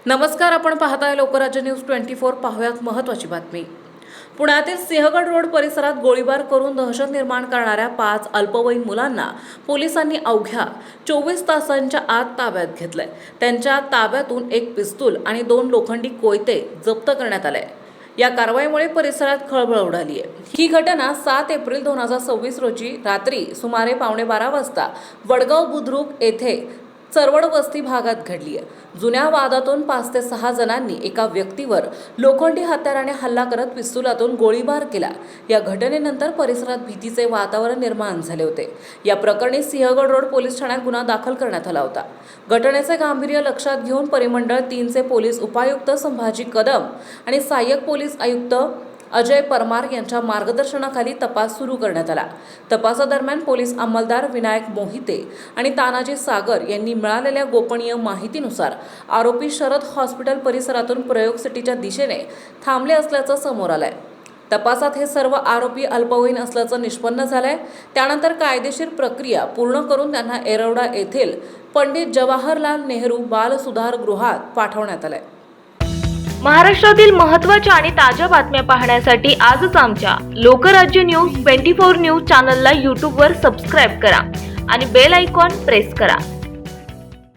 नमस्कार, आपण पाहताय लोकराज्य न्यूज 24। पाहुयात महत्त्वाची बातमी। पुण्यातील सिंहगड रोड परिसरात गोळीबार करून दहशत निर्माण करणाऱ्या 5 अल्पवयीन मुलांना पोलिसांनी अवघ्या 24 तासांच्या आत ताब्यात घेतलंय। त्यांच्या ताब्यातून एक पिस्तूल आणि 2 लोखंडी कोयते जप्त करण्यात आले। या कारवाईमुळे परिसरात खळबळ उडाली आहे। ही घटना 7 एप्रिल 2026 रोजी रात्री सुमारे 12:15 वाजता वडगाव बुद्रुक येथे चरवड वस्ती भागात घडली आहे। जुन्या वादातून 5 ते 6 जणांनी एका व्यक्तीवर लोखंडी हत्याराने हल्ला करत पिस्तुलातून गोळीबार केला। या घटनेनंतर परिसरात भीतीचे वातावरण निर्माण झाले होते। या प्रकरणी सिंहगड रोड पोलीस ठाण्यात गुन्हा दाखल करण्यात आला होता। घटनेचे गांभीर्य लक्षात घेऊन परिमंडळ 3 चे पोलीस उपायुक्त संभाजी कदम आणि सहाय्यक पोलीस आयुक्त अजय परमार यांच्या मार्गदर्शनाखाली तपास सुरू करण्यात आला। तपासादरम्यान पोलीस अंमलदार विनायक मोहिते आणि तानाजी सागर यांनी मिळालेल्या गोपनीय माहितीनुसार आरोपी शरद हॉस्पिटल परिसरातून प्रयोग सिटीच्या दिशेने थांबले असल्याचं समोर आलंय। तपासात हे सर्व आरोपी अल्पवयीन असल्याचं निष्पन्न झालंय। त्यानंतर कायदेशीर प्रक्रिया पूर्ण करून त्यांना येरवडा येथील पंडित जवाहरलाल नेहरू बाल सुधार गृहात पाठवण्यात आलंय। महाराष्ट्रातील महत्त्वाच्या आणि ताज्या बातम्या पाहण्यासाठी आजच आमच्या लोकराज्य न्यूज 24 न्यूज चॅनलला YouTube वर सबस्क्राइब करा आणि बेल आयकॉन प्रेस करा।